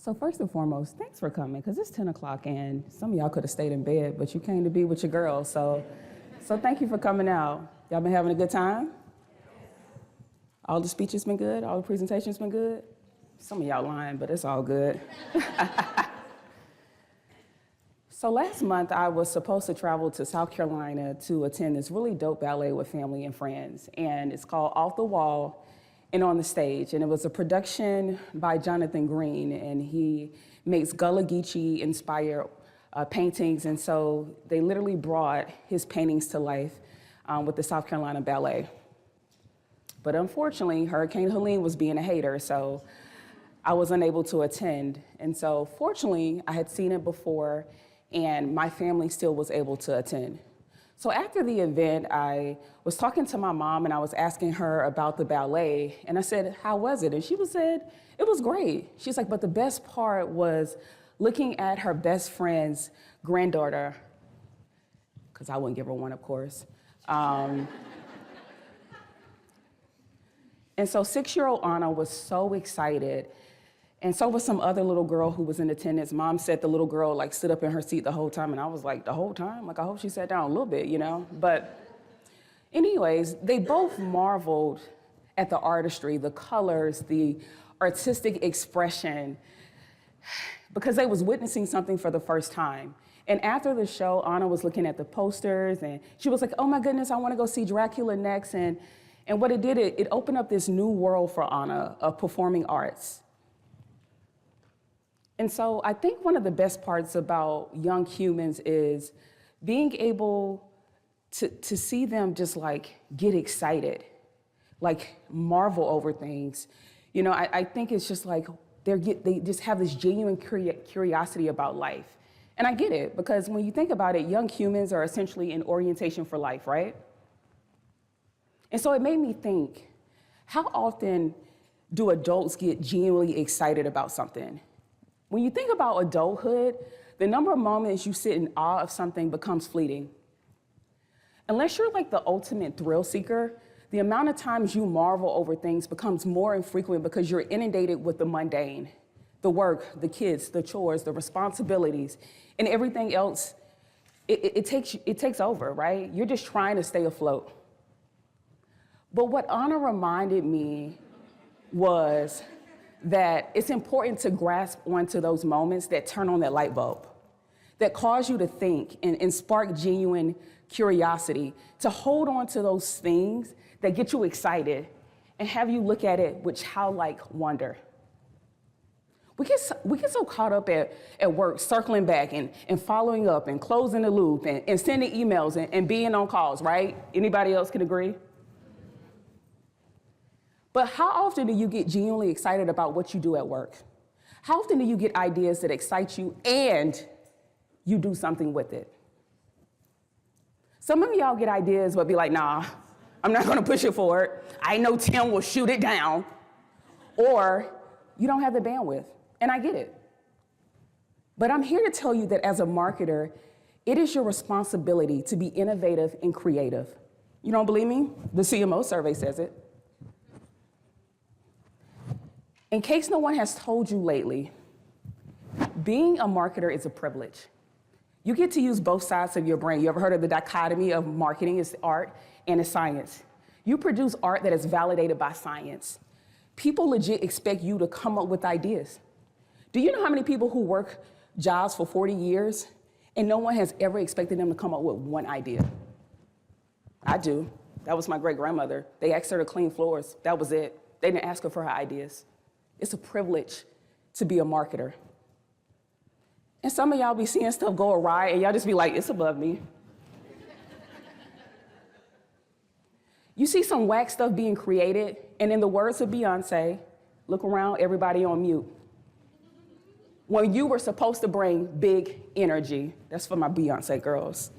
So first and foremost, thanks for coming, because it's 10 o'clock and some of y'all could have stayed in bed, but you came to be with your girls. So thank you for coming out. Y'all been having a good time? All the speeches been good? All the presentations been good? Some of y'all lying, but it's all good. So last month, I was supposed to travel to South Carolina to attend this really dope ballet with family and friends, and it's called Off the Wall and On the Stage, and it was a production by Jonathan Green, and he makes Gullah Geechee-inspired paintings, and so they literally brought his paintings to life with the South Carolina Ballet. But unfortunately, Hurricane Helene was being a hater, so I was unable to attend. And so fortunately, I had seen it before, and my family still was able to attend. So after the event, I was talking to my mom and I was asking her about the ballet, and I said, how was it? And she said, it was great. She's like, but the best part was looking at her best friend's granddaughter, because I wouldn't give her one, of course. And so 6-year-old Anna was so excited. And so was some other little girl who was in attendance. Mom said the little girl like stood up in her seat the whole time, and I was like, the whole time? Like, I hope she sat down a little bit, you know? But anyways, they both marveled at the artistry, the colors, the artistic expression, because they was witnessing something for the first time. And after the show, Anna was looking at the posters, and she was like, oh my goodness, I want to go see Dracula next. And what it did, it opened up this new world for Anna of performing arts. And so I think one of the best parts about young humans is being able to see them just like get excited, like marvel over things. You know, I think it's just like they just have this genuine curiosity about life. And I get it, because when you think about it, young humans are essentially in orientation for life, right? And so it made me think, how often do adults get genuinely excited about something? When you think about adulthood, the number of moments you sit in awe of something becomes fleeting. Unless you're like the ultimate thrill seeker, the amount of times you marvel over things becomes more infrequent because you're inundated with the mundane, the work, the kids, the chores, the responsibilities, and everything else. It takes over, right? You're just trying to stay afloat. But what Anna reminded me was that it's important to grasp onto those moments that turn on that light bulb, that cause you to think and spark genuine curiosity, to hold on to those things that get you excited and have you look at it with childlike wonder. We get so caught up at work, circling back and following up and closing the loop and sending emails and being on calls, right? Anybody else can agree? But how often do you get genuinely excited about what you do at work? How often do you get ideas that excite you and you do something with it? Some of y'all get ideas but be like, nah, I'm not gonna push it forward. I know Tim will shoot it down. Or you don't have the bandwidth, and I get it. But I'm here to tell you that as a marketer, it is your responsibility to be innovative and creative. You don't believe me? The CMO survey says it. In case no one has told you lately, being a marketer is a privilege. You get to use both sides of your brain. You ever heard of the dichotomy of marketing is art and it's science? You produce art that is validated by science. People legit expect you to come up with ideas. Do you know how many people who work jobs for 40 years and no one has ever expected them to come up with one idea? I do. That was my great-grandmother. They asked her to clean floors. That was it. They didn't ask her for her ideas. It's a privilege to be a marketer. And some of y'all be seeing stuff go awry and y'all just be like, it's above me. You see some whack stuff being created, and in the words of Beyonce, look around, everybody on mute. When you were supposed to bring big energy. That's for my Beyonce girls.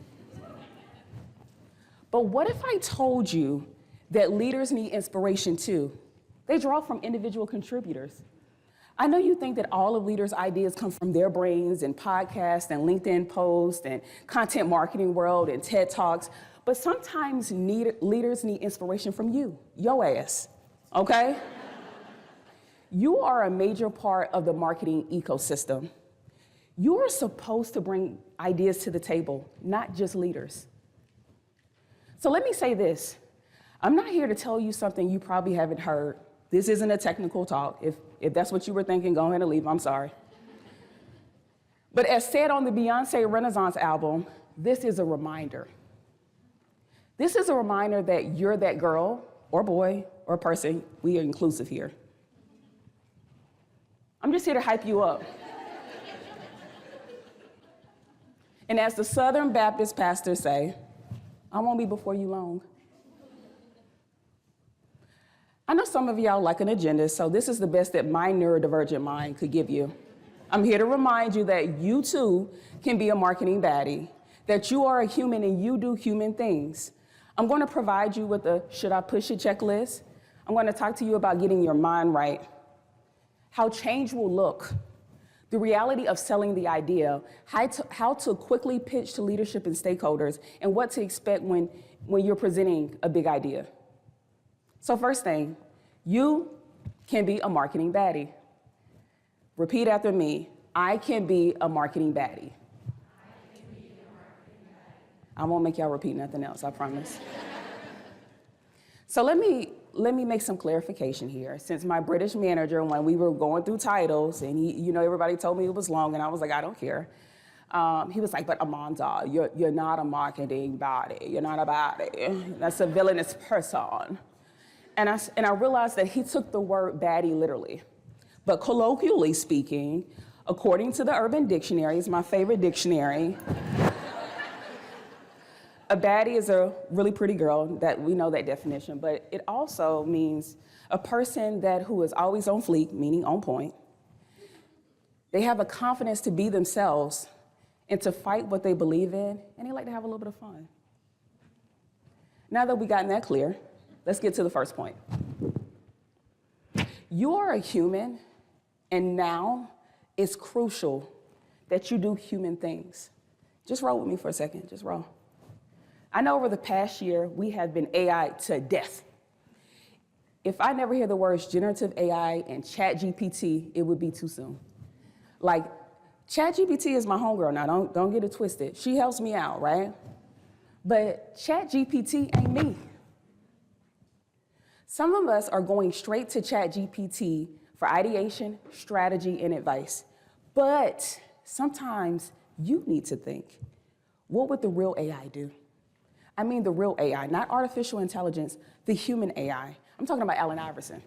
But what if I told you that leaders need inspiration too? They draw from individual contributors. I know you think that all of leaders' ideas come from their brains and podcasts and LinkedIn posts and content marketing world and TED Talks, but sometimes leaders need inspiration from you, your ass, okay? You are a major part of the marketing ecosystem. You are supposed to bring ideas to the table, not just leaders. So let me say this. I'm not here to tell you something you probably haven't heard. This isn't a technical talk. If that's what you were thinking, go ahead and leave. I'm sorry. But as said on the Beyoncé Renaissance album, this is a reminder. This is a reminder that you're that girl or boy or person. We are inclusive here. I'm just here to hype you up. And as the Southern Baptist pastors say, I won't be before you long. I know some of y'all like an agenda, so this is the best that my neurodivergent mind could give you. I'm here to remind you that you too can be a marketing baddie, that you are a human and you do human things. I'm going to provide you with a should I push it checklist. I'm going to talk to you about getting your mind right, how change will look, the reality of selling the idea, how to quickly pitch to leadership and stakeholders, and what to expect when you're presenting a big idea. So first thing, you can be a marketing baddie. Repeat after me. I can be a marketing baddie. I won't make y'all repeat nothing else, I promise. So let me make some clarification here. Since my British manager, when we were going through titles, and everybody told me it was long, and I was like, I don't care. He was like, but Amanda, you're not a marketing baddie. You're not a baddie. That's a villainous person. And I realized that he took the word baddie literally. But colloquially speaking, according to the Urban Dictionary, it's my favorite dictionary, a baddie is a really pretty girl, that we know that definition, but it also means a person who is always on fleek, meaning on point. They have a confidence to be themselves and to fight what they believe in, and they like to have a little bit of fun. Now that we've gotten that clear, let's get to the first point. You are a human, and now it's crucial that you do human things. Just roll with me for a second, just roll. I know over the past year, we have been AI to death. If I never hear the words generative AI and ChatGPT, it would be too soon. Like, ChatGPT is my homegirl now, don't get it twisted. She helps me out, right? But ChatGPT ain't me. Some of us are going straight to ChatGPT for ideation, strategy, and advice. But sometimes you need to think, what would the real AI do? I mean the real AI, not artificial intelligence, the human AI. I'm talking about Allen Iverson.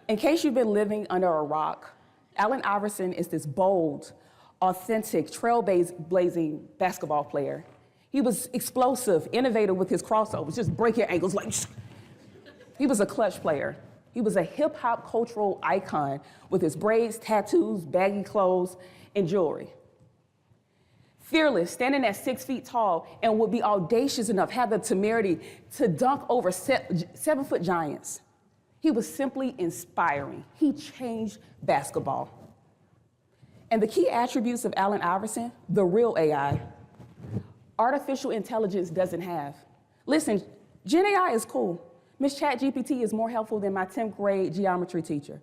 In case you've been living under a rock, Allen Iverson is this bold, authentic, trailblazing basketball player. He was explosive, innovative with his crossovers, just break your ankles like. He was a clutch player. He was a hip-hop cultural icon with his braids, tattoos, baggy clothes, and jewelry. Fearless, standing at 6 feet tall, and would be audacious enough, have the temerity to dunk over 7-foot giants. He was simply inspiring. He changed basketball. And the key attributes of Allen Iverson, the real AI, artificial intelligence doesn't have. Listen, Gen AI is cool. Miss ChatGPT is more helpful than my 10th grade geometry teacher.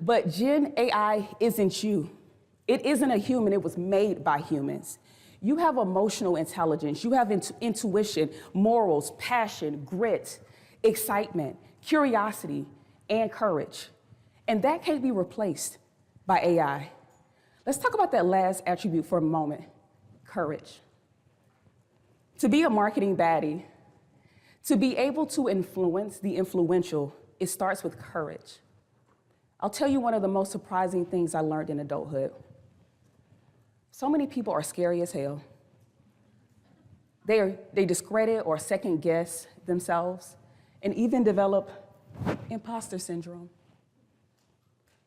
But Gen AI isn't you. It isn't a human, it was made by humans. You have emotional intelligence, you have intuition, morals, passion, grit, excitement, curiosity, and courage. And that can't be replaced by AI. Let's talk about that last attribute for a moment, courage. To be a marketing baddie, to be able to influence the influential, it starts with courage. I'll tell you one of the most surprising things I learned in adulthood. So many people are scary as hell. They discredit or second guess themselves and even develop imposter syndrome.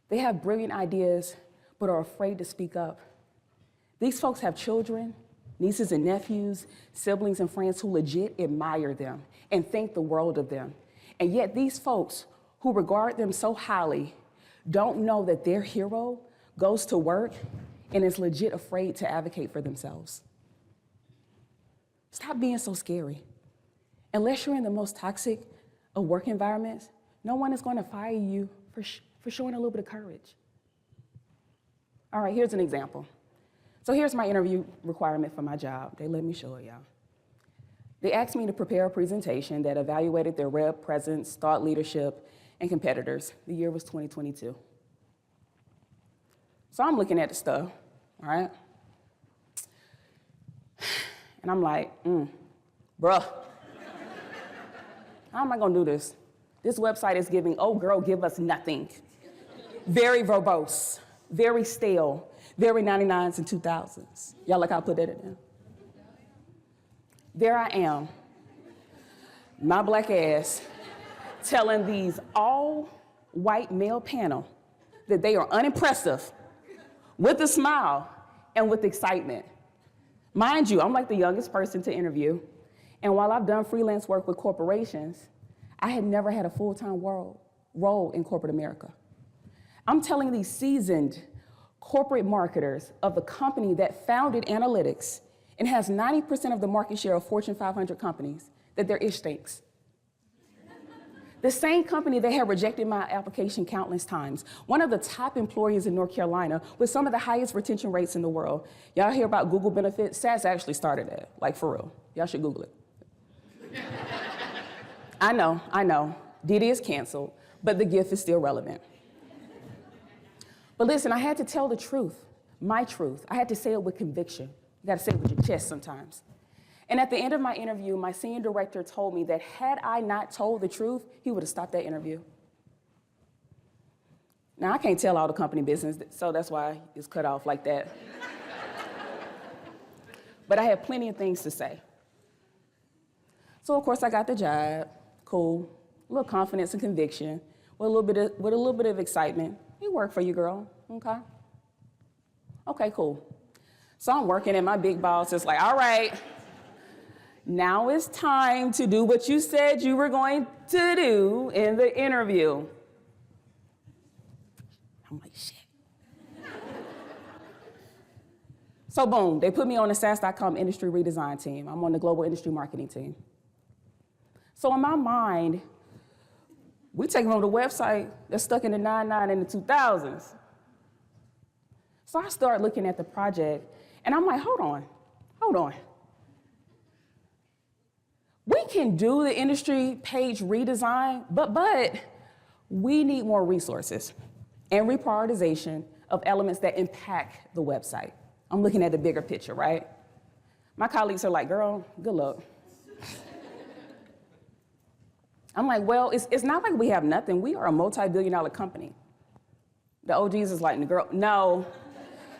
They have brilliant ideas, but are afraid to speak up. These folks have children, nieces and nephews, siblings and friends who legit admire them and think the world of them. And yet these folks who regard them so highly don't know that their hero goes to work and is legit afraid to advocate for themselves. Stop being so scary Unless you're in the most toxic of work environments, no one is going to fire you for showing a little bit of courage. All right, here's an example. So here's my interview requirement for my job. They let me show it, y'all. They asked me to prepare a presentation that evaluated their rep, presence, thought leadership, and competitors. The year was 2022. So I'm looking at the stuff, all right? And I'm like, bruh, how am I gonna do this? This website is giving, oh girl, give us nothing. Very verbose, very stale, very 99s and 2000s. Y'all like how I put that in there? There I am, my black ass, telling these all-white male panel that they are unimpressive, with a smile and with excitement. Mind you, I'm like the youngest person to interview, and while I've done freelance work with corporations, I had never had a full-time role in corporate America. I'm telling these seasoned corporate marketers of the company that founded analytics and has 90% of the market share of Fortune 500 companies that their ish stinks. The same company that had rejected my application countless times, one of the top employers in North Carolina with some of the highest retention rates in the world. Y'all hear about Google benefits? SAS actually started that, like for real. Y'all should Google it. I know, Diddy is canceled, but the gift is still relevant. But listen, I had to tell the truth, my truth. I had to say it with conviction. You gotta say it with your chest sometimes. And at the end of my interview, my senior director told me that had I not told the truth, he would have stopped that interview. Now, I can't tell all the company business, so that's why it's cut off like that. But I had plenty of things to say. So, of course, I got the job, cool, a little confidence and conviction, with a little bit of excitement. It worked for you, girl, okay? Okay, cool. So I'm working and my big boss is like, all right, now it's time to do what you said you were going to do in the interview. I'm like, shit. So boom, they put me on the SAS.com industry redesign team. I'm on the global industry marketing team. So in my mind, we taking over the website that's stuck in the 99 and the 2000s. So I start looking at the project and I'm like, hold on. We can do the industry page redesign, but we need more resources and reprioritization of elements that impact the website. I'm looking at the bigger picture, right? My colleagues are like, girl, good luck. I'm like, well, it's not like we have nothing. We are a multi-billion-dollar company. The OGs is like, girl, no,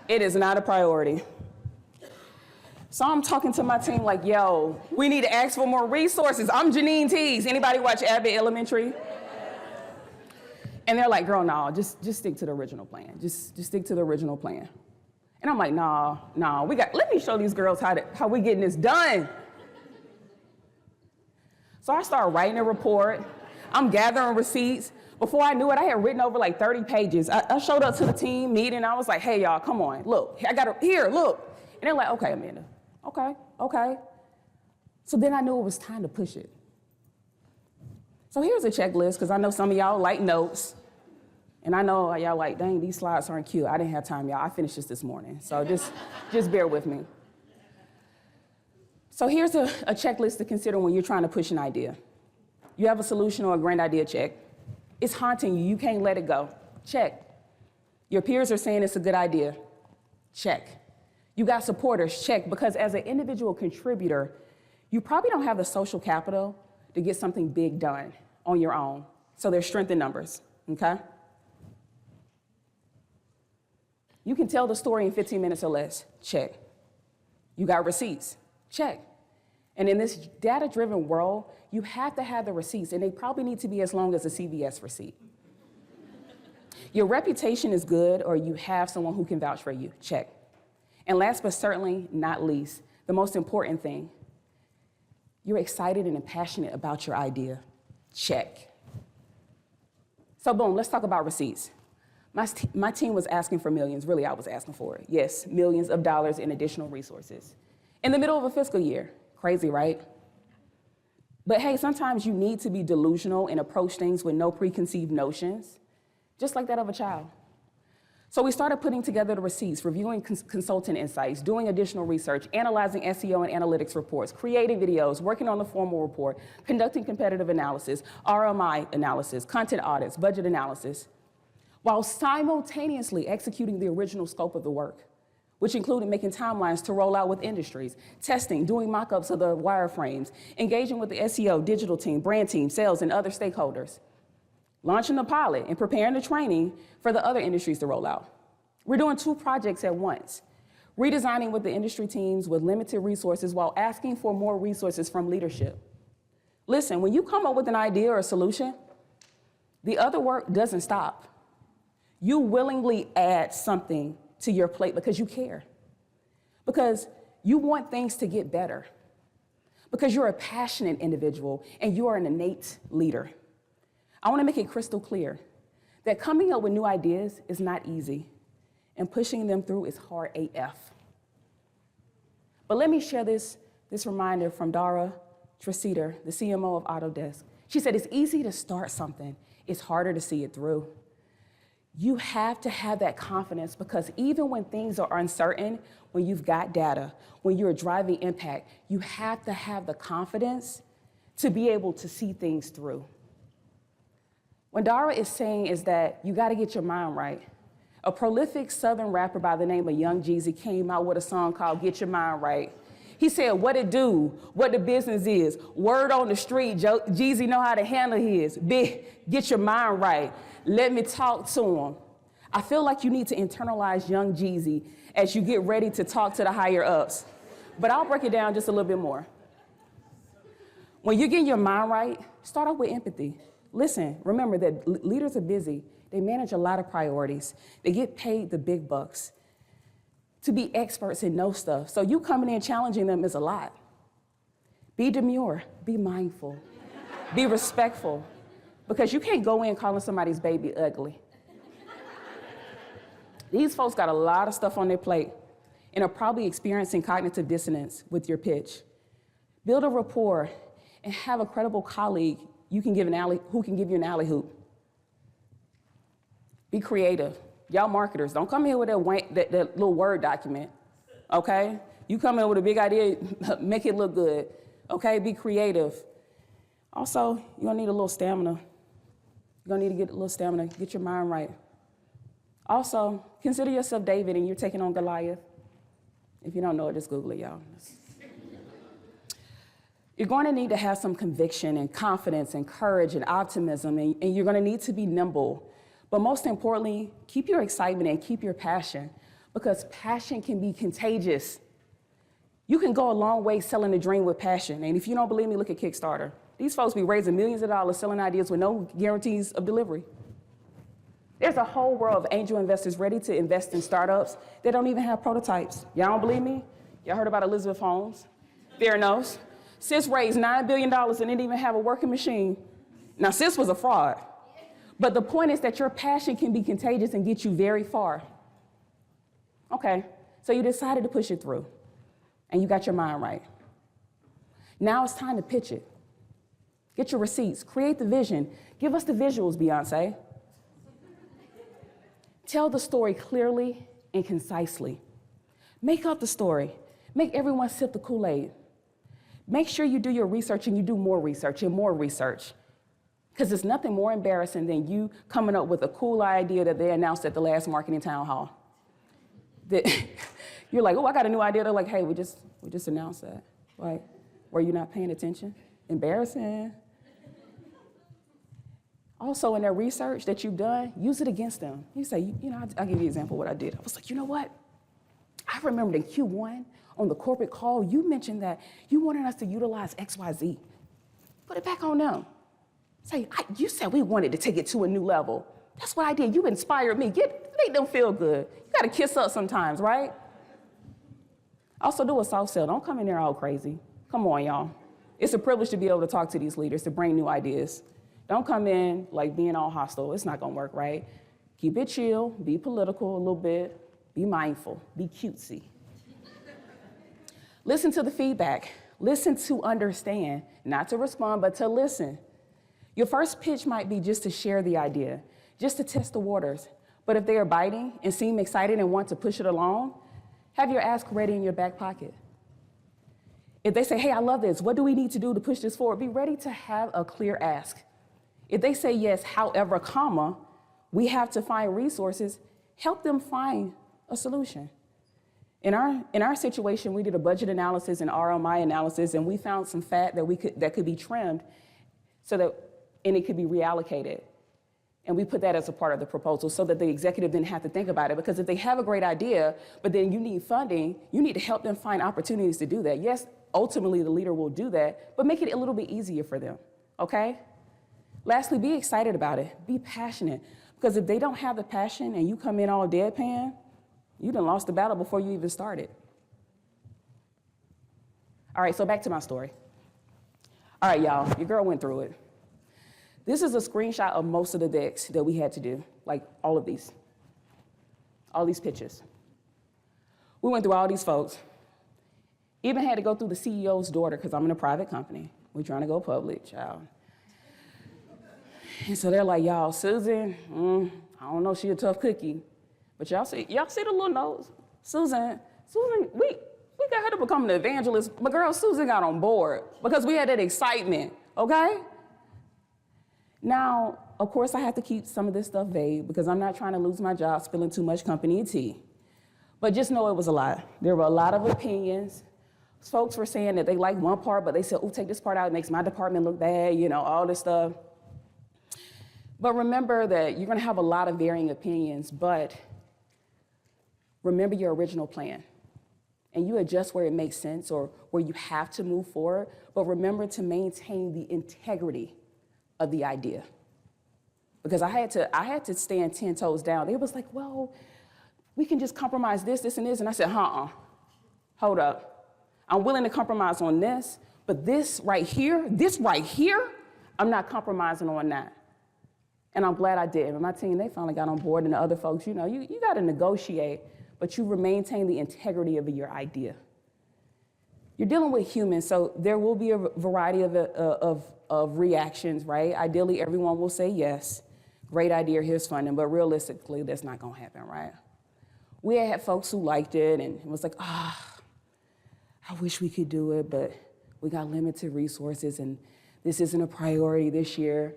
it is not a priority. So I'm talking to my team like, yo, we need to ask for more resources. I'm Janine Teague. Anybody watch Abbott Elementary? And they're like, girl, no, just stick to the original plan. Just stick to the original plan. And I'm like, nah, let me show these girls how we getting this done. So I started writing a report. I'm gathering receipts. Before I knew it, I had written over like 30 pages. I showed up to the team meeting. I was like, hey, y'all, come on, look, I got it here, look. And they're like, okay, Amanda, okay. So then I knew it was time to push it. So here's a checklist, because I know some of y'all like notes. And I know y'all like, dang, these slides aren't cute. I didn't have time, y'all. I finished this morning. So just bear with me. So here's a checklist to consider when you're trying to push an idea. You have a solution or a grand idea, check. It's haunting you. You can't let it go. Check. Your peers are saying it's a good idea. Check. You got supporters. Check. Because as an individual contributor, you probably don't have the social capital to get something big done on your own. So there's strength in numbers, okay? You can tell the story in 15 minutes or less. Check. You got receipts. Check. And in this data-driven world, you have to have the receipts, and they probably need to be as long as a CVS receipt. Your reputation is good, or you have someone who can vouch for you. Check. And last but certainly not least, the most important thing, you're excited and passionate about your idea. Check. So boom, let's talk about receipts. My team was asking for millions. Really, I was asking for it. Yes, millions of dollars in additional resources. In the middle of a fiscal year. Crazy, right? But hey, sometimes you need to be delusional and approach things with no preconceived notions, just like that of a child. So we started putting together the receipts, reviewing consultant insights, doing additional research, analyzing SEO and analytics reports, creating videos, working on the formal report, conducting competitive analysis, RMI analysis, content audits, budget analysis, while simultaneously executing the original scope of the work, which included making timelines to roll out with industries, testing, doing mock-ups of the wireframes, engaging with the SEO, digital team, brand team, sales, and other stakeholders, launching the pilot and preparing the training for the other industries to roll out. We're doing 2 projects at once, redesigning with the industry teams with limited resources while asking for more resources from leadership. Listen, when you come up with an idea or a solution, the other work doesn't stop. You willingly add something to your plate because you care, because you want things to get better, because you're a passionate individual and you are an innate leader. I want to make it crystal clear that coming up with new ideas is not easy, and pushing them through is hard AF. But let me share this reminder from Dara Treseder, the CMO of Autodesk. She said, it's easy to start something. It's harder to see it through. You have to have that confidence, because even when things are uncertain, when you've got data, when you're driving impact, you have to have the confidence to be able to see things through. What Dara is saying is that you got to get your mind right. A prolific Southern rapper by the name of Young Jeezy came out with a song called Get Your Mind Right. He said what it do, what the business is, word on the street, Jeezy know how to handle his. Get your mind right. Let me talk to him. I feel like you need to internalize Young Jeezy as you get ready to talk to the higher ups. But I'll break it down just a little bit more. When you're getting your mind right, start off with empathy. Listen, remember that leaders are busy. They manage a lot of priorities. They get paid the big bucks to be experts and know stuff. So you coming in challenging them is a lot. Be demure, be mindful, be respectful, because you can't go in calling somebody's baby ugly. These folks got a lot of stuff on their plate and are probably experiencing cognitive dissonance with your pitch. Build a rapport and have a credible colleague who can give you an alley-hoop. Be creative. Y'all marketers, don't come here with that little Word document, okay? You come in with a big idea, make it look good, okay? Be creative. Also, you're gonna need a little stamina. You're gonna need to get a little stamina, get your mind right. Also, consider yourself David and you're taking on Goliath. If you don't know it, just Google it, y'all. You're going to need to have some conviction and confidence and courage and optimism, and you're going to need to be nimble. But most importantly, keep your excitement and keep your passion, because passion can be contagious. You can go a long way selling a dream with passion. And if you don't believe me, look at Kickstarter. These folks be raising millions of dollars selling ideas with no guarantees of delivery. There's a whole world of angel investors ready to invest in startups that don't even have prototypes. Y'all don't believe me? Y'all heard about Elizabeth Holmes? Theranos. Sis raised $9 billion and didn't even have a working machine. Now, Sis was a fraud. But the point is that your passion can be contagious and get you very far. Okay, so you decided to push it through, and you got your mind right. Now it's time to pitch it. Get your receipts, create the vision. Give us the visuals, Beyonce. Tell the story clearly and concisely. Make up the story. Make everyone sip the Kool-Aid. Make sure you do your research and you do more research and more research. Because there's nothing more embarrassing than you coming up with a cool idea that they announced at the last marketing town hall. You're like, oh, I got a new idea. They're like, hey, we just announced that. Like, were you not paying attention? Embarrassing. Also, in their research that you've done, use it against them. You say, I'll give you an example of what I did. I was like, you know what? I remembered in Q1 on the corporate call, you mentioned that you wanted us to utilize XYZ. Put it back on them. Say, you said we wanted to take it to a new level. That's what I did. You inspired me. Make them feel good. You got to kiss up sometimes, right? Also, do a soft sell. Don't come in there all crazy. Come on, y'all. It's a privilege to be able to talk to these leaders, to bring new ideas. Don't come in like being all hostile. It's not going to work, right? Keep it chill. Be political a little bit. Be mindful. Be cutesy. Listen to the feedback. Listen to understand, not to respond, but to listen. Your first pitch might be just to share the idea, just to test the waters. But if they are biting and seem excited and want to push it along, have your ask ready in your back pocket. If they say, hey, I love this, what do we need to do to push this forward? Be ready to have a clear ask. If they say yes, however, comma, we have to find resources, help them find a solution. In our situation, we did a budget analysis and RMI analysis, and we found some fat that could be trimmed and it could be reallocated. And we put that as a part of the proposal so that the executive didn't have to think about it. Because if they have a great idea, but then you need funding, you need to help them find opportunities to do that. Yes, ultimately the leader will do that, but make it a little bit easier for them, okay? Lastly, be excited about it. Be passionate. Because if they don't have the passion and you come in all deadpan, you done lost the battle before you even started. All right, so back to my story. All right, y'all, your girl went through it. This is a screenshot of most of the decks that we had to do, like all these pitches. We went through all these folks. Even had to go through the CEO's daughter, because I'm in a private company. We're trying to go public, child. And so they're like, y'all, Susan, I don't know, she a tough cookie. But y'all see the little nose? Susan, we got her to become an evangelist. But girl, Susan got on board because we had that excitement, okay? Now, of course, I have to keep some of this stuff vague because I'm not trying to lose my job spilling too much company tea. But just know it was a lot. There were a lot of opinions. Folks were saying that they liked one part, but they said, oh, take this part out, it makes my department look bad, all this stuff. But remember that you're gonna have a lot of varying opinions, but remember your original plan. And you adjust where it makes sense or where you have to move forward, but remember to maintain the integrity of the idea. Because I had to stand 10 toes down. They was like, well, we can just compromise this, and this. And I said, hold up. I'm willing to compromise on this, but this right here, I'm not compromising on that. And I'm glad I did. And my team, they finally got on board, and the other folks, you got to negotiate, but you maintain the integrity of your idea. You're dealing with humans, so there will be a variety of reactions, right? Ideally, everyone will say yes. Great idea, here's funding, but realistically, that's not gonna happen, right? We had folks who liked it and was like, I wish we could do it, but we got limited resources and this isn't a priority this year.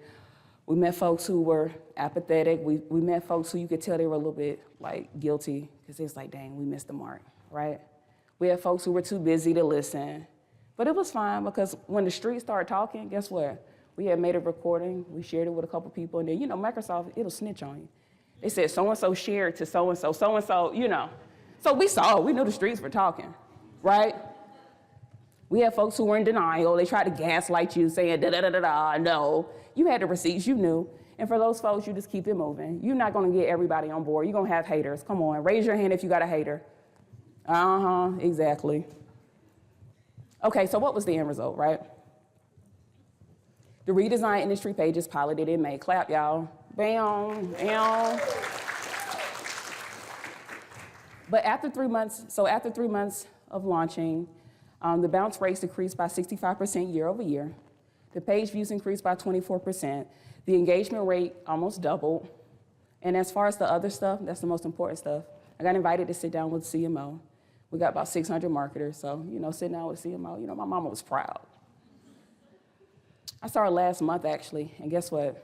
We met folks who were apathetic. We met folks who you could tell they were a little bit guilty because it's like, dang, we missed the mark, right? We had folks who were too busy to listen, but it was fine because when the street started talking, guess what? We had made a recording, we shared it with a couple people, and then, Microsoft, it'll snitch on you. They said so-and-so shared to so-and-so, so-and-so, So we knew the streets were talking, right? We had folks who were in denial. They tried to gaslight you, saying da-da-da-da-da, no. You had the receipts, you knew. And for those folks, you just keep it moving. You're not gonna get everybody on board. You're gonna have haters. Come on, raise your hand if you got a hater. Exactly. Okay, so what was the end result, right? The redesigned industry pages piloted in May. Clap, y'all. Bam, bam. But after 3 months of launching, the bounce rates decreased by 65% year over year. The page views increased by 24%. The engagement rate almost doubled. And as far as the other stuff, that's the most important stuff. I got invited to sit down with CMO. We got about 600 marketers, so, sitting down with CMO, my mama was proud. I started last month, actually, and guess what?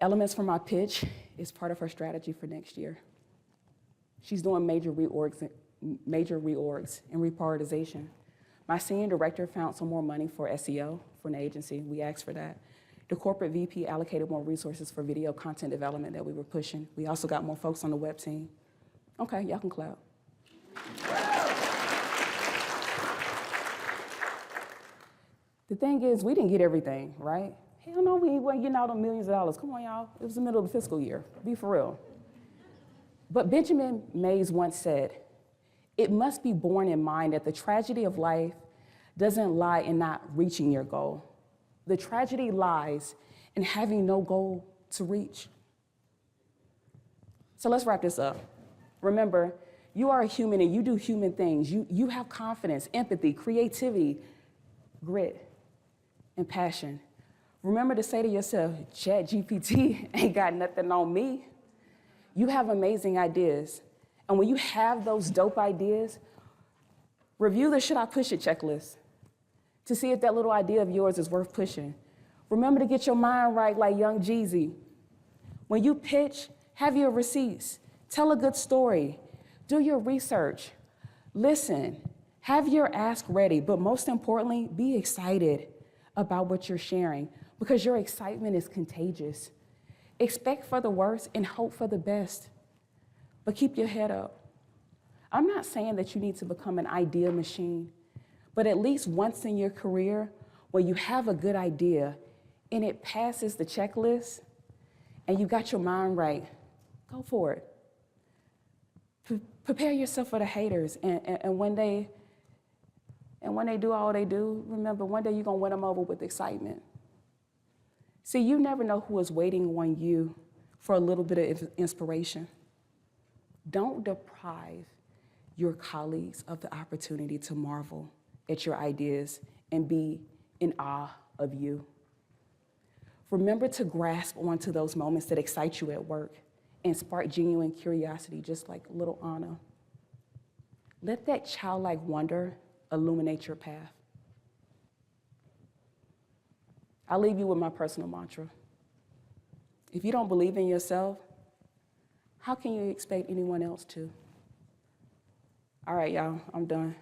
Elements from my pitch is part of her strategy for next year. She's doing major reorgs and reprioritization. My senior director found some more money for SEO for an agency. We asked for that. The corporate VP allocated more resources for video content development that we were pushing. We also got more folks on the web team. Okay, y'all can clap. The thing is, we didn't get everything, right? Hell no, we weren't getting out on millions of dollars. Come on, y'all. It was the middle of the fiscal year. Be for real. But Benjamin Mays once said, it must be borne in mind that the tragedy of life doesn't lie in not reaching your goal. The tragedy lies in having no goal to reach. So let's wrap this up. Remember, You are a human and you do human things. You have confidence, empathy, creativity, grit, and passion. Remember to say to yourself, ChatGPT ain't got nothing on me. You have amazing ideas. And when you have those dope ideas, review the should I push it checklist to see if that little idea of yours is worth pushing. Remember to get your mind right like young Jeezy. When you pitch, have your receipts. Tell a good story. Do your research. Listen. Have your ask ready, but most importantly, be excited about what you're sharing because your excitement is contagious. Expect for the worst and hope for the best, but keep your head up. I'm not saying that you need to become an idea machine, but at least once in your career, when you have a good idea and it passes the checklist and you got your mind right, go for it. Prepare yourself for the haters, and when they do all they do, remember, one day you're going to win them over with excitement. See, you never know who is waiting on you for a little bit of inspiration. Don't deprive your colleagues of the opportunity to marvel at your ideas and be in awe of you. Remember to grasp onto those moments that excite you at work and spark genuine curiosity, just like little Anna. Let that childlike wonder illuminate your path. I'll leave you with my personal mantra. If you don't believe in yourself, how can you expect anyone else to? All right, y'all, I'm done.